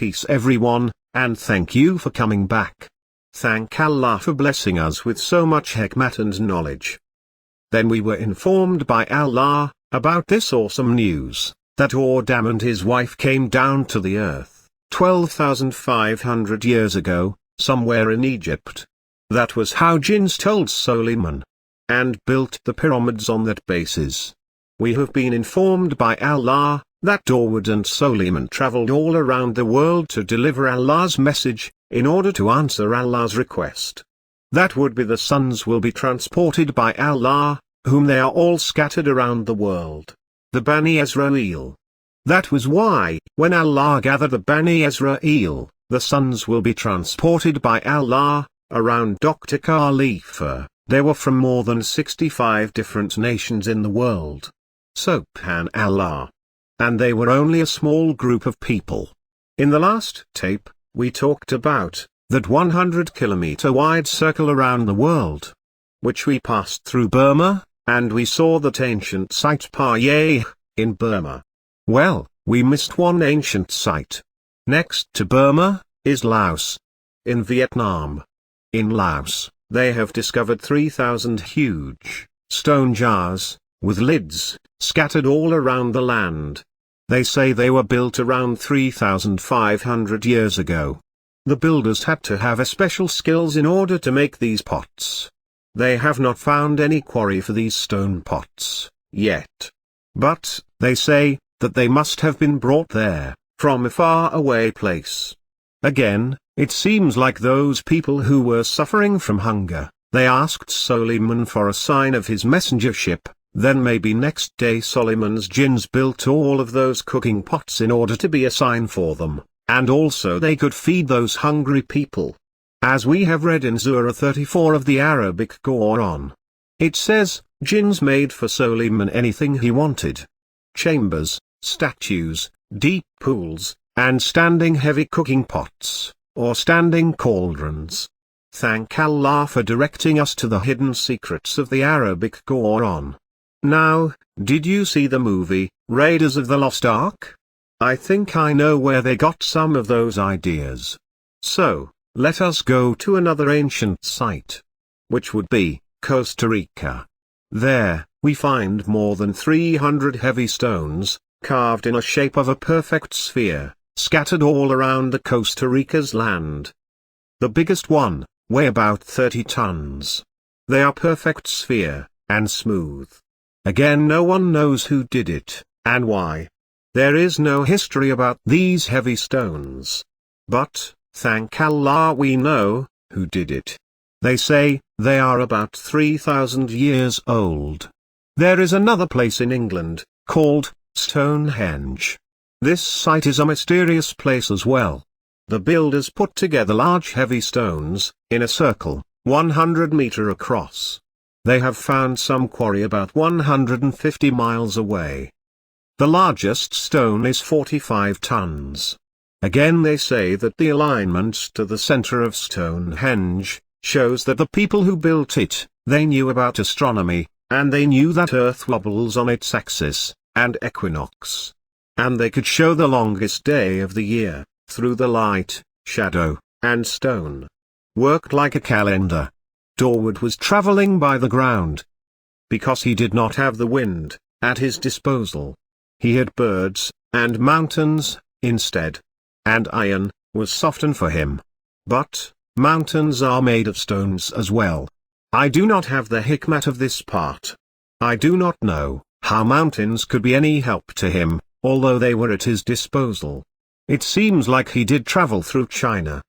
Peace everyone, and thank you for coming back. Thank Allah for blessing us with so much hikmat and knowledge. Then we were informed by Allah about this awesome news, that Adam and his wife came down to the earth 12,500 years ago, somewhere in Egypt. That was how jinns told Suleiman, and built the pyramids on that basis. We have been informed by Allah that Dawood and Suleiman traveled all around the world to deliver Allah's message, in order to answer Allah's request. That would be the sons will be transported by Allah, whom they are all scattered around the world, the Bani Israel. That was why, when Allah gathered the Bani Israel, the sons will be transported by Allah, around Dr. Khalifa. They were from more than 65 different nations in the world. Subhanallah. And they were only a small group of people. In the last tape, we talked about that 100-kilometer wide circle around the world, which we passed through Burma, and we saw that ancient site Paye, in Burma. Well, we missed one ancient site. Next to Burma, is Laos. In Vietnam. In Laos, they have discovered 3,000 huge stone jars, with lids, scattered all around the land. They say they were built around 3,500 years ago. The builders had to have special skills in order to make these pots. They have not found any quarry for these stone pots, yet. But, they say, that they must have been brought there, from a far away place. Again, it seems like those people who were suffering from hunger, they asked Suleiman for a sign of his messengership. Then maybe next day Suleiman's jinns built all of those cooking pots in order to be a sign for them, and also they could feed those hungry people. As we have read in Surah 34 of the Arabic Quran. It says, jinns made for Suleiman anything he wanted. Chambers, statues, deep pools, and standing heavy cooking pots, or standing cauldrons. Thank Allah for directing us to the hidden secrets of the Arabic Quran. Now, did you see the movie, Raiders of the Lost Ark? I think I know where they got some of those ideas. So, let us go to another ancient site. Which would be, Costa Rica. There, we find more than 300 heavy stones, carved in a shape of a perfect sphere, scattered all around the Costa Rica's land. The biggest one, weigh about 30 tons. They are perfect sphere, and smooth. Again, no one knows who did it, and why. There is no history about these heavy stones. But, thank Allah we know, who did it. They say, they are about 3,000 years old. There is another place in England, called Stonehenge. This site is a mysterious place as well. The builders put together large heavy stones, in a circle, 100 meter across. They have found some quarry about 150 miles away. The largest stone is 45 tons. Again they say that the alignment to the center of Stonehenge shows that the people who built it, they knew about astronomy, and they knew that Earth wobbles on its axis, and equinox. And they could show the longest day of the year, through the light, shadow, and stone. Worked like a calendar. Dawood was traveling by the ground. Because he did not have the wind at his disposal. He had birds, and mountains, instead. And iron was softened for him. But, mountains are made of stones as well. I do not have the hikmat of this part. I do not know how mountains could be any help to him, although they were at his disposal. It seems like he did travel through China.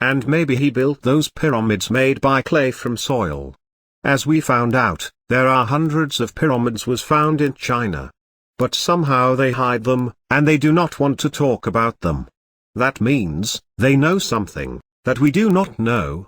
And maybe he built those pyramids made by clay from soil. As we found out, there are hundreds of pyramids was found in China. But somehow they hide them, and they do not want to talk about them. That means, they know something, that we do not know.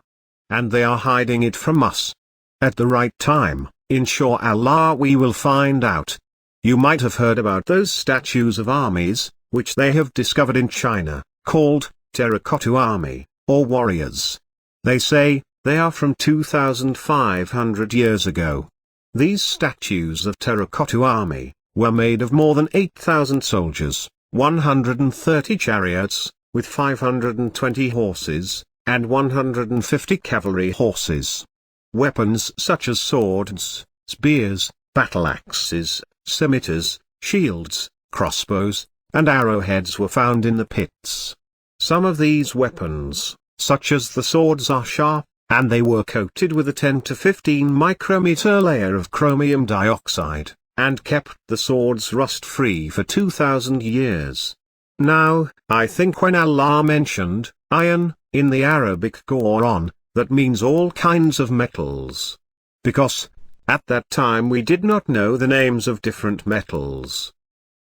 And they are hiding it from us. At the right time, inshallah we will find out. You might have heard about those statues of armies, which they have discovered in China, called terracotta army, or warriors. They say, they are from 2,500 years ago. These statues of terracotta army, were made of more than 8,000 soldiers, 130 chariots, with 520 horses, and 150 cavalry horses. Weapons such as swords, spears, battle axes, scimitars, shields, crossbows, and arrowheads were found in the pits. Some of these weapons, such as the swords, are sharp, and they were coated with a 10 to 15 micrometer layer of chromium dioxide, and kept the swords rust-free for 2,000 years. Now, I think when Allah mentioned iron in the Arabic Quran, that means all kinds of metals. Because, at that time we did not know the names of different metals.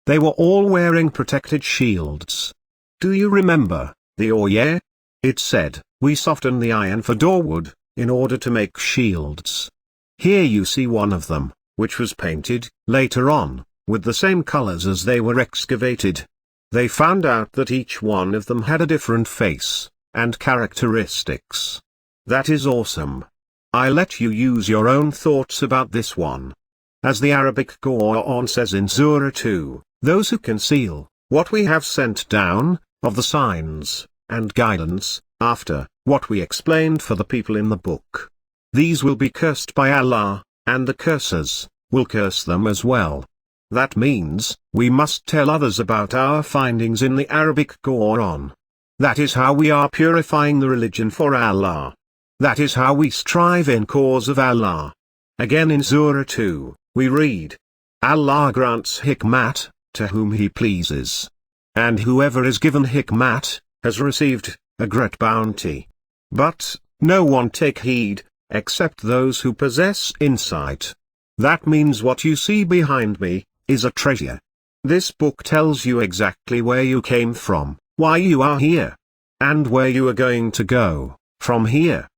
They were all wearing protected shields. Do you remember the Oye? It said, we soften the iron for doorwood, in order to make shields. Here you see one of them, which was painted, later on, with the same colors as they were excavated. They found out that each one of them had a different face, and characteristics. That is awesome. I let you use your own thoughts about this one. As the Arabic Quran says in Surah 2, those who conceal what we have sent down, of the signs, and guidance, after what we explained for the people in the book. These will be cursed by Allah, and the cursers will curse them as well. That means, we must tell others about our findings in the Arabic Quran. That is how we are purifying the religion for Allah. That is how we strive in cause of Allah. Again in Surah 2, we read, Allah grants hikmat to whom He pleases. And whoever is given hikmat has received a great bounty. But no one take heed, except those who possess insight. That means what you see behind me is a treasure. This book tells you exactly where you came from, why you are here, and where you are going to go from here.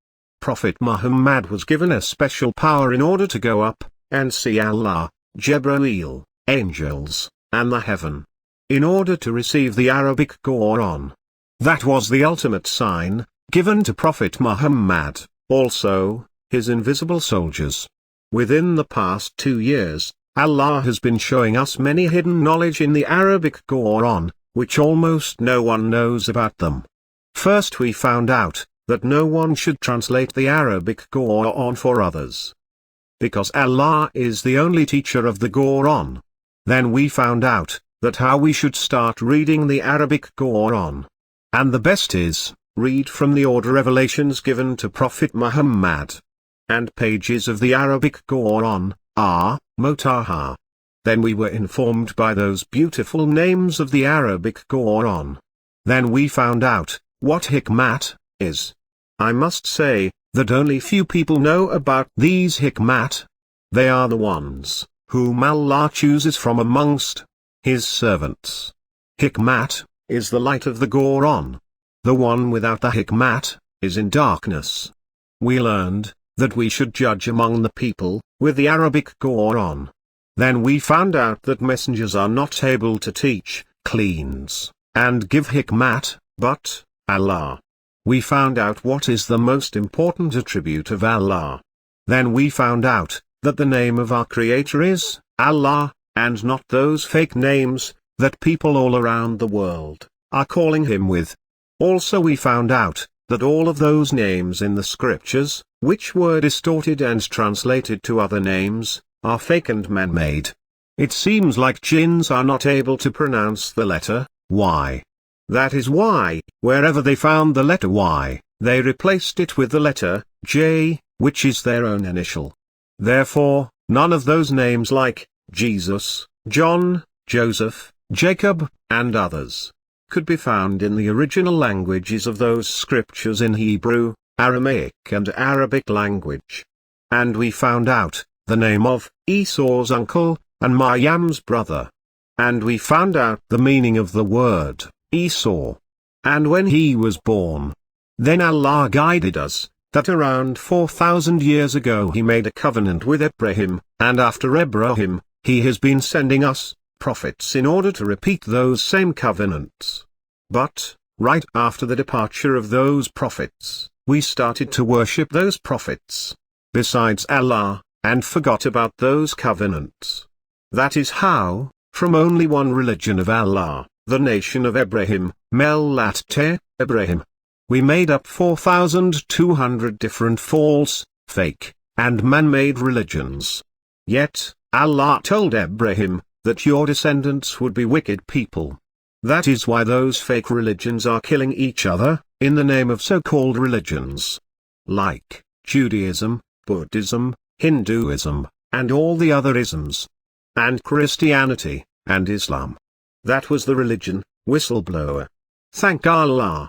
Prophet Muhammad was given a special power in order to go up and see Allah, Jibreel, angels, and the heaven. In order to receive the Arabic Quran. That was the ultimate sign, given to Prophet Muhammad, also, his invisible soldiers. Within the past 2 years, Allah has been showing us many hidden knowledge in the Arabic Quran, which almost no one knows about them. First we found out that no one should translate the Arabic Quran for others. Because Allah is the only teacher of the Quran. Then we found out that how we should start reading the Arabic Quran. And the best is, read from the order revelations given to Prophet Muhammad. And pages of the Arabic Quran are Motaha. Then we were informed by those beautiful names of the Arabic Quran. Then we found out what hikmat is. I must say that only few people know about these hikmat. They are the ones whom Allah chooses from amongst His servants. Hikmat is the light of the Quran. The one without the hikmat is in darkness. We learned that we should judge among the people with the Arabic Quran. Then we found out that messengers are not able to teach, cleanse, and give hikmat, but Allah. We found out what is the most important attribute of Allah. Then we found out that the name of our Creator is Allah, and not those fake names that people all around the world are calling Him with. Also we found out that all of those names in the scriptures, which were distorted and translated to other names, are fake and man-made. It seems like jinns are not able to pronounce the letter Y. That is why, wherever they found the letter Y, they replaced it with the letter J, which is their own initial. Therefore, none of those names like Jesus, John, Joseph, Jacob, and others could be found in the original languages of those scriptures in Hebrew, Aramaic and Arabic language. And we found out the name of Esau's uncle, and Maryam's brother. And we found out the meaning of the word Esau. And when he was born, then Allah guided us, that around 4,000 years ago He made a covenant with Abraham, and after Abraham, He has been sending us prophets in order to repeat those same covenants. But, right after the departure of those prophets, we started to worship those prophets, besides Allah, and forgot about those covenants. That is how, from only one religion of Allah, the nation of Ibrahim, Melatte, Ibrahim. We made up 4,200 different false, fake, and man-made religions. Yet, Allah told Ibrahim that your descendants would be wicked people. That is why those fake religions are killing each other, in the name of so-called religions. Like Judaism, Buddhism, Hinduism, and all the other isms. And Christianity, and Islam. That was the religion, Whistleblower. Thank Allah.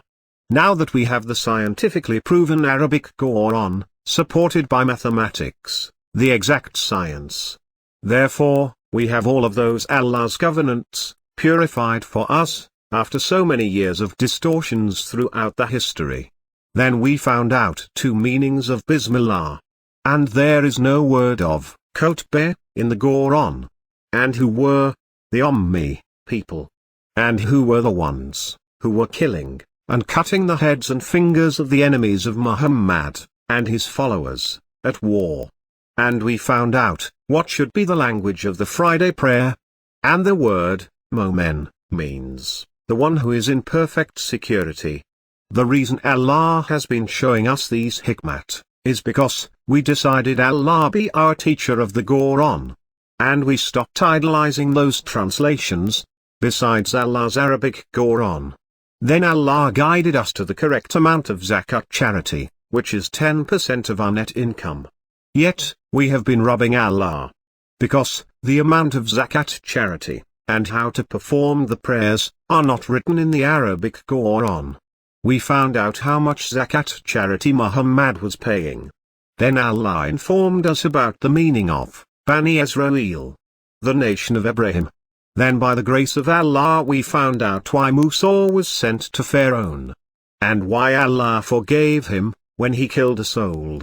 Now that we have the scientifically proven Arabic Quran, supported by mathematics, the exact science. Therefore, we have all of those Allah's covenants, purified for us, after so many years of distortions throughout the history. Then we found out two meanings of Bismillah. And there is no word of Khotbeh in the Quran. And who were the Ummi people? And who were the ones who were killing and cutting the heads and fingers of the enemies of Muhammad and his followers at war? And we found out what should be the language of the Friday prayer. And the word Momen means the one who is in perfect security. The reason Allah has been showing us these hikmat is because we decided Allah be our teacher of the Quran. And we stopped idolizing those translations, besides Allah's Arabic Quran. Then Allah guided us to the correct amount of Zakat charity, which is 10% of our net income. Yet, we have been robbing Allah. Because, the amount of Zakat charity, and how to perform the prayers, are not written in the Arabic Quran. We found out how much Zakat charity Muhammad was paying. Then Allah informed us about the meaning of Bani Israel, the nation of Ibrahim. Then by the grace of Allah we found out why Musa was sent to Pharaoh. And why Allah forgave him, when he killed a soul.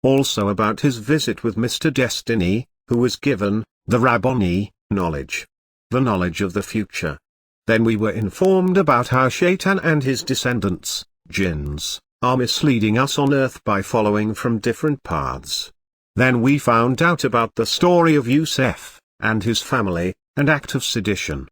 Also about his visit with Mr. Destiny, who was given, the Rabbani, knowledge. The knowledge of the future. Then we were informed about how Shaitan and his descendants, jinns, are misleading us on earth by following from different paths. Then we found out about the story of Yusuf, and his family, and act of sedition.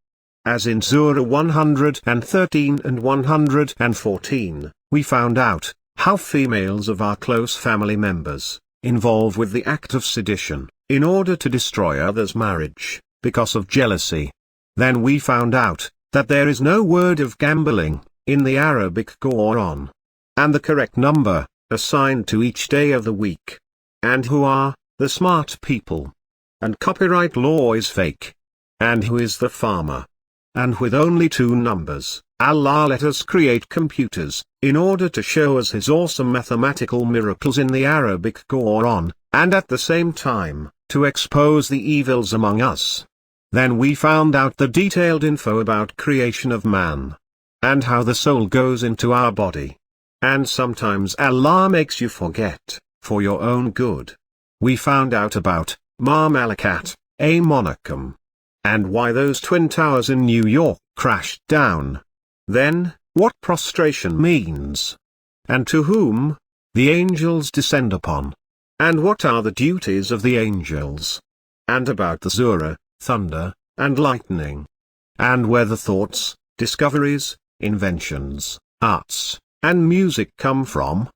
As in Surah 113 and 114, we found out how females of our close family members involve with the act of sedition, in order to destroy others' marriage, because of jealousy. Then we found out that there is no word of gambling in the Arabic Quran, and the correct number assigned to each day of the week. And who are the smart people? And copyright law is fake. And who is the farmer? And with only two numbers, Allah let us create computers, in order to show us his awesome mathematical miracles in the Arabic Quran, and at the same time, to expose the evils among us. Then we found out the detailed info about creation of man. And how the soul goes into our body. And sometimes Allah makes you forget, for your own good. We found out about Ma Malakat, a monarchy. And why those twin towers in New York crashed down. Then, what prostration means. And to whom the angels descend upon. And what are the duties of the angels. And about the Zura, thunder, and lightning. And where the thoughts, discoveries, inventions, arts, and music come from.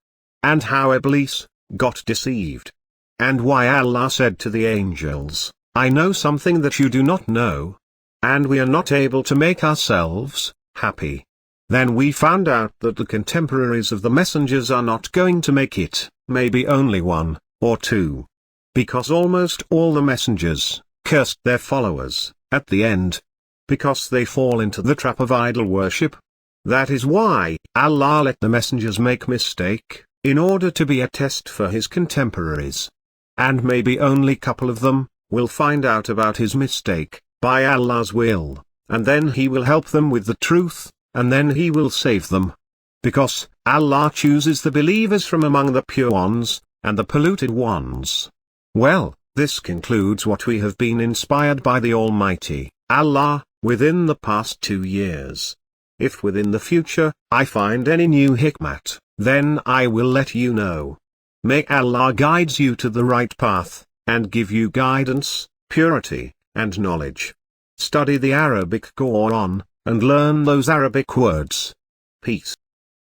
And how Iblis got deceived. And why Allah said to the angels, I know something that you do not know. And we are not able to make ourselves happy. Then we found out that the contemporaries of the messengers are not going to make it, maybe only one, or two. Because almost all the messengers cursed their followers, at the end. Because they fall into the trap of idol worship. That is why Allah let the messengers make mistake, in order to be a test for his contemporaries. And maybe only couple of them will find out about his mistake, by Allah's will, and then he will help them with the truth, and then he will save them. Because Allah chooses the believers from among the pure ones, and the polluted ones. Well, this concludes what we have been inspired by the Almighty, Allah, within the past 2 years. If within the future, I find any new hikmat, then I will let you know. May Allah guide you to the right path, and give you guidance, purity, and knowledge. Study the Arabic Quran, and learn those Arabic words. Peace.